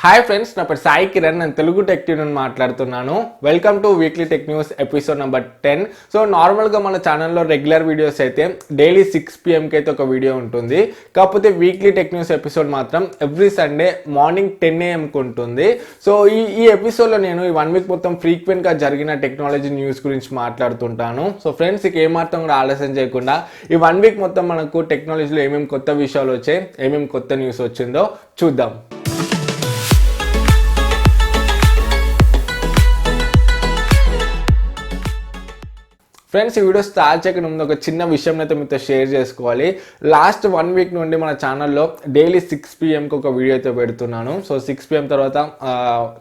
Hi friends, నా పేరు సాయి కిరణ్. నేను తెలుగు టెక్ న్యూస్ నుండి మాట్లాడుతున్నాను. Welcome two weekly tech news episode number 10. So నార్మల్గా మన ఛానల్లో రెగ్యులర్ వీడియోస్ అయితే డైలీ 6 PM అయితే ఒక వీడియో ఉంటుంది. కాకపోతే వీక్లీ టెక్ న్యూస్ ఎపిసోడ్ మాత్రం ఎవ్రీ సండే మార్నింగ్ 10 AM ఉంటుంది. సో ఈ ఎపిసోడ్లో నేను ఈ 1 వీక్ మొత్తం ఫ్రీక్వెంట్గా జరిగిన టెక్నాలజీ న్యూస్ గురించి మాట్లాడుతుంటాను. సో ఫ్రెండ్స్, ఇక ఏమాత్రం కూడా ఆలస్యం చేయకుండా ఈ 1 వీక్ మొత్తం మనకు టెక్నాలజీలో ఏమేమి కొత్త విషయాలు వచ్చాయి, ఏమేమి కొత్త న్యూస్ వచ్చిందో చూద్దాం. ఫ్రెండ్స్, ఈ వీడియో స్టార్ట్ చేయక ముందు ఒక చిన్న విషయం అయితే మీతో షేర్ చేసుకోవాలి. లాస్ట్ 1 వీక్ నుండి మన ఛానల్లో డైలీ 6 PMకి ఒక వీడియో అయితే పెడుతున్నాను. సో 6 PM తర్వాత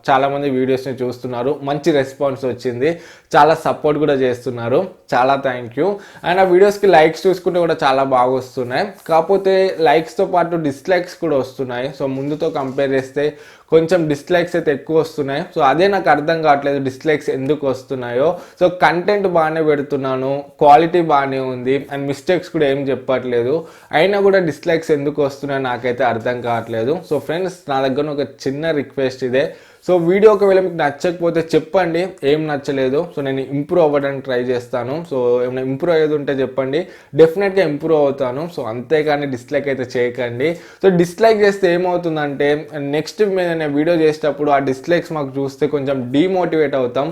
చాలామంది వీడియోస్ని చూస్తున్నారు, మంచి రెస్పాన్స్ వచ్చింది, చాలా సపోర్ట్ కూడా చేస్తున్నారు, చాలా థ్యాంక్ యూ. అండ్ ఆ వీడియోస్కి లైక్స్ చూసుకుంటే కూడా చాలా బాగా వస్తున్నాయి. కాకపోతే లైక్స్తో పాటు డిస్లైక్స్ కూడా వస్తున్నాయి. సో ముందుతో కంపేర్ చేస్తే కొంచెం డిస్లైక్స్ అయితే ఎక్కువ వస్తున్నాయి. సో అదే నాకు అర్థం కావట్లేదు, డిస్లైక్స్ ఎందుకు వస్తున్నాయో. సో కంటెంట్ బాగానే పెడుతున్నాను, క్వాలిటీ బాగానే ఉంది, అండ్ మిస్టేక్స్ కూడా ఏం చెప్పట్లేదు, అయినా కూడా డిస్లైక్స్ ఎందుకు వస్తున్నాయో నాకైతే అర్థం కావట్లేదు. సో ఫ్రెండ్స్, నా దగ్గర ఒక చిన్న రిక్వెస్ట్ ఇదే. సో వీడియో ఒకవేళ మీకు నచ్చకపోతే చెప్పండి, ఏం నచ్చలేదు. సో నేను ఇంప్రూవ్ అవ్వడానికి ట్రై చేస్తాను. సో ఏమైనా ఇంప్రూవ్ అయ్యేది ఉంటే చెప్పండి, డెఫినెట్గా ఇంప్రూవ్ అవుతాను. సో అంతేకాని డిస్లైక్ అయితే చేయకండి. సో డిస్లైక్ చేస్తే ఏమవుతుందంటే నెక్స్ట్ నేను వీడియో చేసేటప్పుడు ఆ డిస్లైక్స్ మాకు చూస్తే కొంచెం డీమోటివేట్ అవుతాం.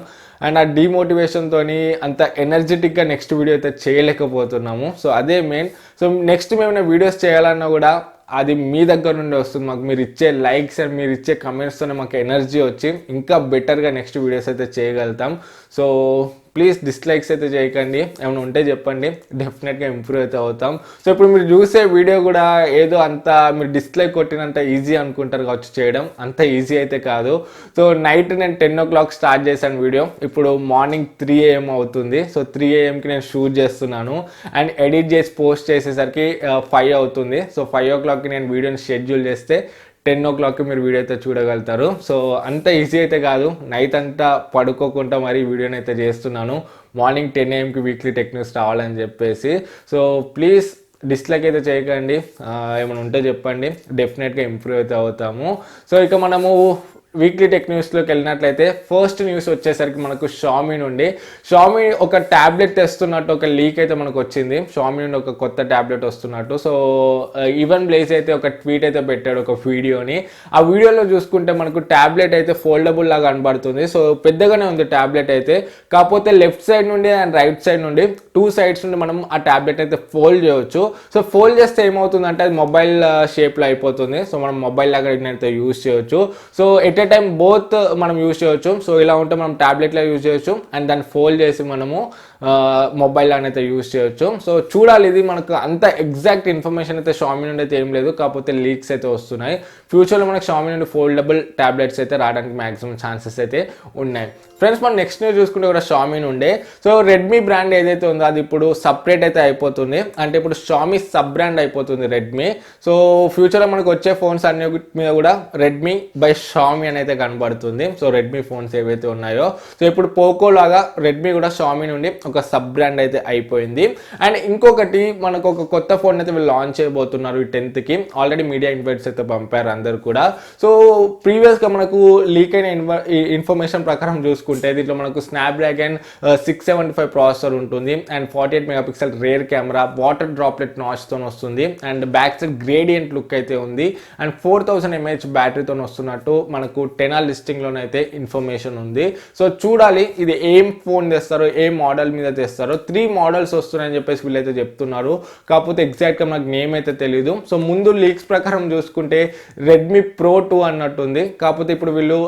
అండ్ ఆ డీమోటివేషన్తో అంత ఎనర్జెటిక్గా నెక్స్ట్ వీడియో అయితే చేయలేకపోతున్నాము. సో అదే మెయిన్. సో నెక్స్ట్ మేము వీడియోస్ చేయాలన్నా కూడా అది మీ దగ్గర నుండి వస్తుంది. మాకు మీరు ఇచ్చే లైక్స్ అండ్ మీరు ఇచ్చే కమెంట్స్తోనే మాకు ఎనర్జీ వచ్చి ఇంకా బెటర్గా నెక్స్ట్ వీడియోస్ అయితే చేయగలుగుతాం. సో ప్లీజ్ డిస్లైక్స్ అయితే చేయకండి, ఏమైనా ఉంటే చెప్పండి, డెఫినెట్గా ఇంప్రూవ్ అయితే అవుతాం. సో ఇప్పుడు మీరు చూసే వీడియో కూడా ఏదో అంత మీరు డిస్లైక్ కొట్టినంత ఈజీ అనుకుంటారు కావచ్చు, చేయడం అంత ఈజీ అయితే కాదు. సో నైట్ నేను 10 o'clock స్టార్ట్ చేశాను వీడియో, ఇప్పుడు మార్నింగ్ 3 AM అవుతుంది. సో 3 AMకి నేను షూట్ చేస్తున్నాను అండ్ ఎడిట్ చేసి పోస్ట్ చేసేసరికి 5 అవుతుంది. సో 5 o'clockకి నేను వీడియోని షెడ్యూల్ చేస్తే 10 o'clockకి మీరు వీడియో అయితే చూడగలుగుతారు. సో అంత ఈజీ అయితే కాదు, నైట్ అంతా పడుకోకుండా మరి వీడియోని అయితే చేస్తున్నాను. మార్నింగ్ 10 AMకి వీక్లీ టెక్ న్యూస్ రావాలని చెప్పేసి. సో ప్లీజ్ డిస్లైక్ అయితే చేయకండి, ఏమైనా ఉంటే చెప్పండి, డెఫినెట్గా ఇంప్రూవ్ అయితే అవుతాము. సో ఇక మనము వీక్లీ టెక్ న్యూస్లోకి వెళ్ళినట్లయితే ఫస్ట్ న్యూస్ వచ్చేసరికి మనకు షామీ నుండి ఒక ట్యాబ్లెట్ తెస్తున్నట్టు ఒక లీక్ అయితే మనకు వచ్చింది. షామీ నుండి ఒక కొత్త ట్యాబ్లెట్ వస్తున్నట్టు. సో ఈవెన్ బ్లేజ్ అయితే ఒక ట్వీట్ అయితే పెట్టాడు, ఒక వీడియోని. ఆ వీడియోలో చూసుకుంటే మనకు ట్యాబ్లెట్ అయితే ఫోల్డబుల్ లాగా కనబడుతుంది. సో పెద్దగానే ఉంది ట్యాబ్లెట్ అయితే, కాకపోతే లెఫ్ట్ సైడ్ నుండి అండ్ రైట్ సైడ్ నుండి 2 sides నుండి మనం ఆ ట్యాబ్లెట్ అయితే ఫోల్డ్ చేయవచ్చు. సో ఫోల్డ్ చేస్తే ఏమవుతుందంటే అది మొబైల్ షేప్లో అయిపోతుంది. సో మనం మొబైల్ లాగా అయితే యూజ్ చేయవచ్చు. So at a time both మనం యూజ్ చేయవచ్చు. సో ఇలా ఉంటే మనం ట్యాబ్లెట్లో యూజ్ చేయొచ్చు అండ్ దాన్ని ఫోల్డ్ చేసి మనము మొబైల్ అయితే యూజ్ చేయొచ్చు. సో చూడాలి, ఇది మనకు అంత ఎగ్జాక్ట్ ఇన్ఫర్మేషన్ అయితే షామీ నుండి అయితే ఏం లేదు, కాకపోతే లీక్స్ అయితే వస్తున్నాయి. ఫ్యూచర్లో మనకు షామీ నుండి ఫోల్డబుల్ ట్యాబ్లెట్స్ అయితే రావడానికి మ్యాక్సిమం ఛాన్సెస్ అయితే ఉన్నాయి. ఫ్రెండ్స్, మనం నెక్స్ట్ న్యూస్ చూసుకుంటే కూడా షామీ నుండే. సో రెడ్మీ బ్రాండ్ ఏదైతే ఉందో అది ఇప్పుడు సపరేట్ అయితే అయిపోతుంది, అంటే ఇప్పుడు షామీ సబ్ బ్రాండ్ అయిపోతుంది రెడ్మీ. సో ఫ్యూచర్లో మనకు వచ్చే ఫోన్స్ అన్ని మీద కూడా రెడ్మీ బై షామీ అని అయితే కనబడుతుంది. సో రెడ్మీ ఫోన్స్ ఏవైతే ఉన్నాయో, సో ఇప్పుడు పోకో లాగా రెడ్మీ కూడా షామీ నుండి ఒక సబ్ బ్రాండ్ అయితే అయిపోయింది. అండ్ ఇంకొకటి మనకు ఒక కొత్త ఫోన్ అయితే వీళ్ళు లాంచ్ చేయబోతున్నారు ఈ 10th. ఆల్రెడీ మీడియా ఇన్వైట్స్ అయితే పంపారు అందరు కూడా. సో ప్రీవియస్గా మనకు లీక్ అయిన ఇన్ఫర్మేషన్ ప్రకారం చూసుకుంటే దీంట్లో మనకు స్నాప్డ్రాగన్ 675 ప్రాసెసర్ ఉంటుంది and 48 MP rear camera, water droplet నాచ్తో వస్తుంది and back side gradient look అయితే ఉంది అండ్ 4000 mAh బ్యాటరీతో వస్తున్నట్టు మనకు 10 లిస్టింగ్లోనైతే ఇన్ఫర్మేషన్ ఉంది. సో చూడాలి ఇది ఏం ఫోన్ తెస్తారో, ఏ మోడల్ మీద తెస్తారో. 3 మోడల్స్ వస్తున్నాయని చెప్పేసి వీళ్ళైతే చెప్తున్నారు, కాకపోతే ఎగ్జాక్ట్గా మనకు నేమ్ అయితే తెలియదు. సో ముందు లీక్స్ ప్రకారం చూసుకుంటే రెడ్మీ Pro 2 అన్నట్టుంది, కాకపోతే ఇప్పుడు వీళ్ళు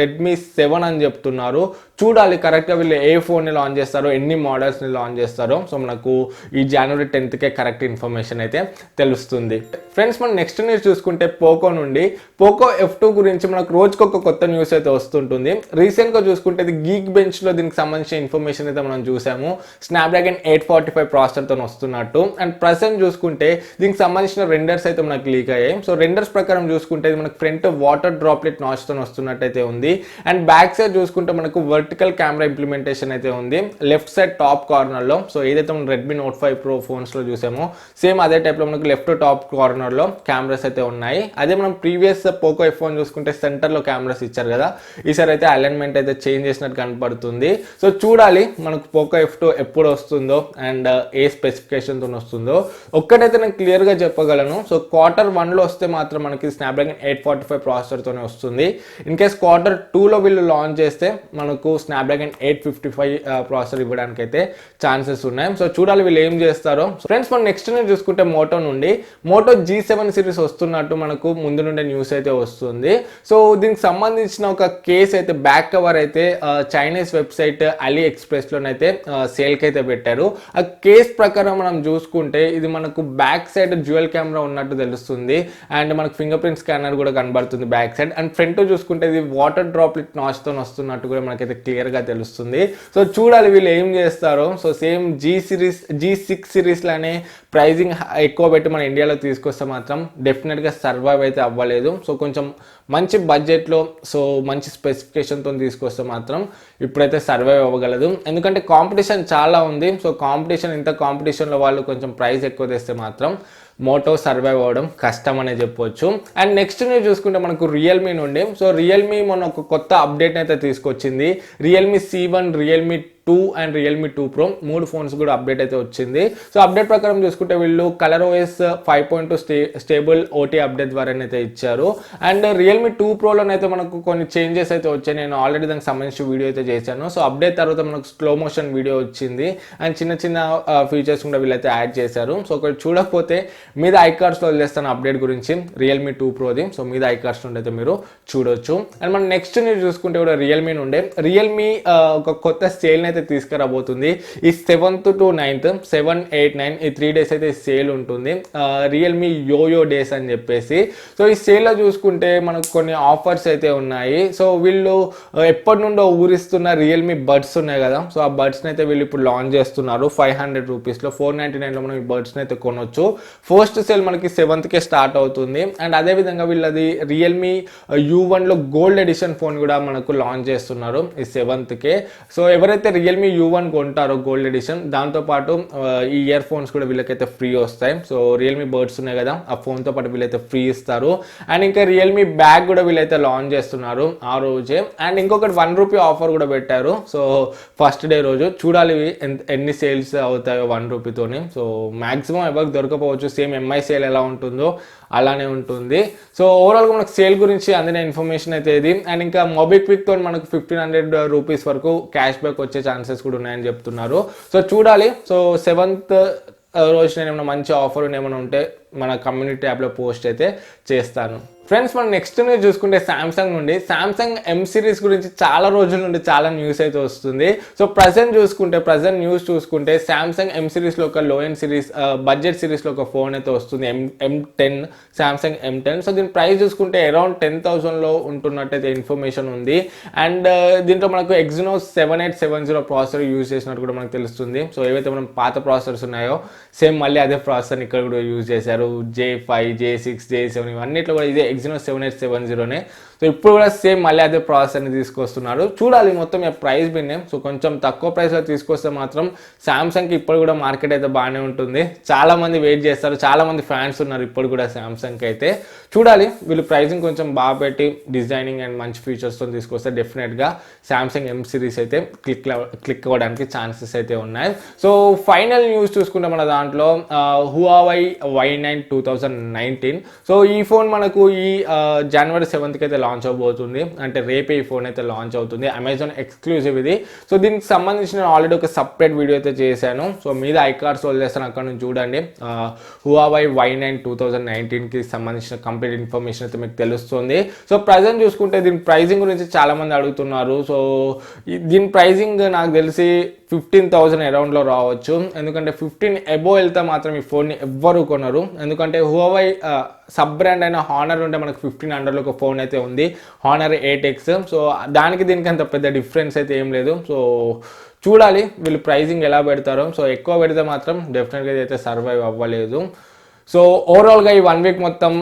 రెడ్మీ 7 అని చెప్తున్నారు. చూడాలి కరెక్ట్గా వీళ్ళు ఏ ఫోన్ని లాంచ్ చేస్తారో, ఎన్ని మోడల్స్ని లాంచ్ చేస్తారో. సో మనకు ఈ January 10th కరెక్ట్ ఇన్ఫర్మేషన్ అయితే తెలుస్తుంది. ఫ్రెండ్స్, మనం నెక్స్ట్ న్యూస్ చూసుకుంటే పోకో నుండి. పోకో F2 గురించి మనకు రోజుకొక కొత్త న్యూస్ అయితే వస్తుంటుంది. రీసెంట్గా చూసుకుంటే ఇది గీక్ బెంచ్లో దీనికి సంబంధించిన ఇన్ఫర్మేషన్ అయితే మనం చూసాము. స్నాప్డ్రాగన్ 845 ప్రాసెసర్తో వస్తున్నట్టు. అండ్ ప్రజెంట్ చూసుకుంటే దీనికి సంబంధించిన రెండర్స్ అయితే మనకు లీక్ అయ్యాయి. సో రెండర్స్ ప్రకారం చూసుకుంటే మనకు ఫ్రంట్ వాటర్ డ్రాప్లెట్ నాచ్తో వస్తున్నట్టు అయితే ఉంది అండ్ బ్యాక్ సైడ్ చూసుకుంటే మనకు వర్టికల్ కెమెరా ఇంప్లిమెంటేషన్ అయితే ఉంది లెఫ్ట్ సైడ్ టాప్ కార్నర్లో. సో ఏదైతే మనం రెడ్మీ నోట్ 5 Pro ఫోన్స్లో చూసామో సేమ్ అదే టైప్లో మనకు లెఫ్ట్ టాప్ కార్నర్లో కెమెరాస్ అయితే ఉన్నాయి. అదే మనం ప్రీవియస్ పోకో F1 చూసుకుంటే సెంటర్లో లో కెమెరాస్ ఇచ్చారు కదా, ఈసారి అయితే అలైన్మెంట్ అయితే చేంజ్ చేసినట్టు కనపడుతుంది. సో చూడాలి మనకు పోకో F2 ఎప్పుడు వస్తుందో అండ్ ఏ స్పెసిఫికేషన్తో వస్తుందో. ఒక్కటైతే నేను క్లియర్గా చెప్పగలను, సో Q1లో వస్తే మాత్రం మనకి స్నాప్డ్రాగన్ 845 ప్రాసెసర్తోనే వస్తుంది. ఇన్ కేస్ Q2లో వీళ్ళు లాంచ్ చేస్తే మనకు స్నాప్డ్రాగన్ 855 ప్రాసెసర్ ఇవ్వడానికి అయితే ఛాన్సెస్ ఉన్నాయి. సో చూడాలి వీళ్ళు ఏం చేస్తారో. ఫ్రెండ్స్ మనం నెక్స్ట్ చూసుకుంటే మోటో నుండి మోటో G7 సిరీస్ వస్తున్నట్టు మనకు ముందు నుండే న్యూస్ అయితే వస్తుంది. సో దీనికి సంబంధించిన ఒక కేస్ అయితే బ్యాక్ కవర్ అయితే చైనీస్ వెబ్సైట్ అలీ ఎక్స్ప్రెస్లోనైతే సేల్కి అయితే పెట్టారు. ఆ కేస్ ప్రకారం మనం చూసుకుంటే ఇది మనకు బ్యాక్ సైడ్ డ్యూయల్ కెమెరా ఉన్నట్టు తెలుస్తుంది అండ్ మనకు ఫింగర్ ప్రింట్ స్కానర్ కూడా కనబడుతుంది బ్యాక్ సైడ్. అండ్ ఫ్రంట్ చూసుకుంటే ఇది వాటర్ డ్రాప్లెట్ నాచ్తో వస్తున్నట్టు కూడా మనకైతే క్లియర్గా తెలుస్తుంది. సో చూడాలి వీళ్ళు ఏం చేస్తారో. సో సేమ్ G6 సిరీస్ లానే ప్రైజింగ్ ఎక్కువ పెట్టి మన ఇండియాలో తీసుకొస్తే మాత్రం డెఫినెట్గా సర్వైవ్ అయితే అవ్వలేదు. సో కొంచెం మంచి బడ్జెట్లో సో మంచి స్పెసిఫికేషన్తో తీసుకొస్తే మాత్రం ఇప్పుడైతే సర్వైవ్ అవ్వగలదు. ఎందుకంటే కాంపిటీషన్ చాలా ఉంది. సో ఇంత కాంపిటీషన్లో వాళ్ళు కొంచెం ప్రైస్ ఎక్కువ తెస్తే మాత్రం మోటో సర్వైవ్ అవ్వడం కష్టం అనే చెప్పొచ్చు. అండ్ నెక్స్ట్ న్యూస్ చూసుకుంటే మనకు రియల్మీ నుండి. సో రియల్మీ మొన్న ఒక కొత్త అప్డేట్ అయితే తీసుకొచ్చింది. Realme C1, Realme 2 and Realme 2 Pro 3 phones కూడా అప్డేట్ అయితే వచ్చింది. సో అప్డేట్ ప్రకారం చూసుకుంటే వీళ్ళు ColorOS 5.2 స్టేబుల్ OT అప్డేట్ ద్వారా అయితే ఇచ్చారు. అండ్ రియల్మీ 2 Proలోనైతే మనకు కొన్ని చేంజెస్ అయితే వచ్చాయి. నేను ఆల్రెడీ దానికి సంబంధించిన వీడియో అయితే చేశాను. సో అప్డేట్ తర్వాత మనకు స్లో మోషన్ వీడియో వచ్చింది అండ్ చిన్న ఫీచర్స్ కూడా వీళ్ళైతే యాడ్ చేశారు. సో ఒకటి చూడకపోతే మీద ఐకార్డ్స్లో వదిలేస్తాను అప్డేట్ గురించి రియల్మీ 2 Proది. సో మీద ఐకార్డ్స్ నుండి అయితే మీరు చూడొచ్చు. అండ్ మనం నెక్స్ట్ న్యూస్ చూసుకుంటే కూడా రియల్మీ నుండే రియల్మీ ఒక కొత్త సేల్ అయితే తీసుకురాబోతుంది. ఈ 7th to 9th 7, 8, 9 ఈ 3 days అయితే సేల్ ఉంటుంది. రియల్మీ యోయో డేస్ అని చెప్పేసి. సో ఈ సేల్లో చూసుకుంటే మనకు కొన్ని ఆఫర్స్ అయితే ఉన్నాయి. సో వీళ్ళు ఎప్పటి నుండో ఊరిస్తున్న రియల్మీ బడ్స్ ఉన్నాయి కదా, సో ఆ బడ్స్ని అయితే వీళ్ళు ఇప్పుడు లాంచ్ చేస్తున్నారు 500 రూపీస్లో. 499లో మనం ఈ బడ్స్ని అయితే కొనొచ్చు. ఫస్ట్ సేల్ మనకి 7th స్టార్ట్ అవుతుంది. అండ్ అదేవిధంగా వీళ్ళది రియల్మీ U1లో గోల్డ్ ఎడిషన్ ఫోన్ కూడా మనకు లాంచ్ చేస్తున్నారు ఈ 7th. సో ఎవరైతే రియల్మీ U1 కొంటారో గోల్డ్ ఎడిషన్ దాంతోపాటు ఈ ఇయర్ ఫోన్స్ కూడా వీళ్ళకైతే ఫ్రీ వస్తాయి. సో రియల్మీ బర్డ్స్ ఉన్నాయి కదా ఆ ఫోన్తో పాటు వీళ్ళైతే ఫ్రీ ఇస్తారు. అండ్ ఇంకా రియల్మీ బ్యాగ్ కూడా వీళ్ళైతే లాంచ్ చేస్తున్నారు ఆ రోజే. అండ్ ఇంకొకటి ₹1 ఆఫర్ కూడా పెట్టారు. సో ఫస్ట్ డే రోజు చూడాలి ఎన్ని సేల్స్ అవుతాయో ₹1తోని. సో మ్యాక్సిమం ఎవరికి దొరకపోవచ్చు. సేమ్ MI సేల్ ఎలా ఉంటుందో అలానే ఉంటుంది. సో ఓవరాల్గా మనకు సేల్ గురించి అందిన ఇన్ఫర్మేషన్ అయితే ఇది. అండ్ ఇంకా మొబిక్విక్తో మనకు 1500 రూపీస్ వరకు క్యాష్ బ్యాక్ వచ్చే ఛాన్సెస్ కూడా ఉన్నాయని చెప్తున్నారు. సో చూడాలి. సో 7th రోజు నేను ఏమైనా మంచి ఆఫర్ ఏమైనా ఉంటే మన కమ్యూనిటీ యాప్లో పోస్ట్ అయితే చేస్తాను. ఫ్రెండ్స్ మనం నెక్స్ట్ న్యూస్ చూసుకుంటే సామ్సంగ్ నుండి. సామ్సంగ్ M సిరీస్ గురించి చాలా రోజుల నుండి చాలా న్యూస్ అయితే వస్తుంది. సో ప్రజెంట్ న్యూస్ చూసుకుంటే సామ్సంగ్ M సిరీస్లో ఒక లో ఎండ్ సిరీస్ బడ్జెట్ సిరీస్లో ఒక ఫోన్ అయితే వస్తుంది M10 సామ్సంగ్ M10. సో దీని ప్రైస్ చూసుకుంటే అరౌండ్ 10,000లో ఉంటున్నట్టయితే ఇన్ఫర్మేషన్ ఉంది. అండ్ దీంట్లో మనకు Exynos 7870 ప్రాసెసర్ యూజ్ చేసినట్టు కూడా మనకు తెలుస్తుంది. సో ఏవైతే మనం పాత ప్రాసెసర్స్ ఉన్నాయో సేమ్ మళ్ళీ అదే ప్రాసెసర్ ఇక్కడ కూడా యూజ్ చేశారు. J5, J6, J7 ఇవన్నిట్లో కూడా ఇదే Exynos 7870నే. సో ఇప్పుడు కూడా సేమ్ మళ్ళీ అదే ప్రాసెసర్ని తీసుకొస్తున్నారు. చూడాలి మొత్తం ప్రైస్ బిన్నే. సో కొంచెం తక్కువ ప్రైస్లో తీసుకొస్తే మాత్రం సామ్సంగ్కి ఇప్పుడు కూడా మార్కెట్ అయితే బాగానే ఉంటుంది. చాలా మంది వెయిట్ చేస్తారు, చాలా మంది ఫ్యాన్స్ ఉన్నారు ఇప్పుడు కూడా సామ్సంగ్కి అయితే. చూడాలి వీళ్ళు ప్రైసింగ్ కొంచెం బాగా పెట్టి డిజైనింగ్ అండ్ మంచి ఫీచర్స్తో తీసుకొస్తే డెఫినెట్గా సామ్సంగ్ M సిరీస్ అయితే క్లిక్ అవ్వడానికి ఛాన్సెస్ అయితే ఉన్నాయి. సో ఫైనల్ న్యూస్ చూసుకుంటే మన దాంట్లో Huawei Y9 2019. సో ఈ ఫోన్ మనకు ఈ January 7th అయితే లాంచ్ అవబోతుంది. అంటే రేపే ఈ ఫోన్ అయితే లాంచ్ అవుతుంది. అమెజాన్ ఎక్స్క్లూజివ్ ఇది. సో దీనికి సంబంధించిన ఆల్రెడీ ఒక సపరేట్ వీడియో అయితే చేశాను. సో మీద ఐకార్డ్స్ వదిలేస్తాను, అక్కడ నుంచి చూడండి. Huawei Y9 2019కి సంబంధించిన కంప్లీట్ ఇన్ఫర్మేషన్ అయితే మీకు తెలుస్తుంది. సో ప్రజెంట్ చూసుకుంటే దీని ప్రైజింగ్ గురించి చాలా మంది అడుగుతున్నారు. సో దీని ప్రైజింగ్ నాకు తెలిసి 15,000 అరౌండ్లో రావచ్చు. ఎందుకంటే 15 అబోవ్ వెళ్తే మాత్రం ఈ ఫోన్ని ఎవ్వరు కొనరు. ఎందుకంటే Huawei సబ్ బ్రాండ్ అయిన హానర్ ఉంటే మనకు 1500లో ఒక ఫోన్ అయితే ఉంది, Honor 8X. సో దానికి దీనికి అంత పెద్ద డిఫరెన్స్ అయితే ఏం లేదు. సో చూడాలి వీళ్ళు ప్రైజింగ్ ఎలా పెడతారో. సో ఎక్కువ పెడితే మాత్రం డెఫినెట్గా అయితే సర్వైవ్ అవ్వలేదు. సో ఓవరాల్గా ఈ 1 వీక్ మొత్తం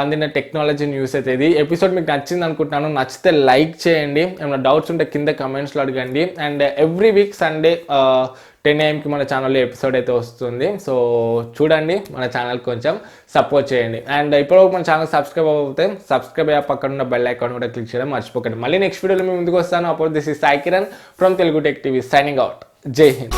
అందిన టెక్నాలజీ న్యూస్ అయితే ఇది. ఎపిసోడ్ మీకు నచ్చింది అనుకుంటున్నాను. నచ్చితే లైక్ చేయండి, ఏమైనా డౌట్స్ ఉంటే కింద కమెంట్స్లో అడగండి. And every week Sunday 10 AM మన ఛానల్లో ఎపిసోడ్ అయితే వస్తుంది. సో చూడండి, మన ఛానల్ కొంచెం సపోర్ట్ చేయండి. అండ్ ఇప్పటివరకు మన ఛానల్ సబ్స్క్రైబ్ అవుతే సబ్స్క్రైబ్ అయ్యే పక్కన ఉన్న బెల్ ఐకాన్ కూడా క్లిక్ చేయడం మర్చిపోకండి. మళ్ళీ నెక్స్ట్ వీడియోలో మేము ముందుకు వస్తాను. అప్పుడు this is Sai Kiran from Telugu tech TV signing out. జై హింద్.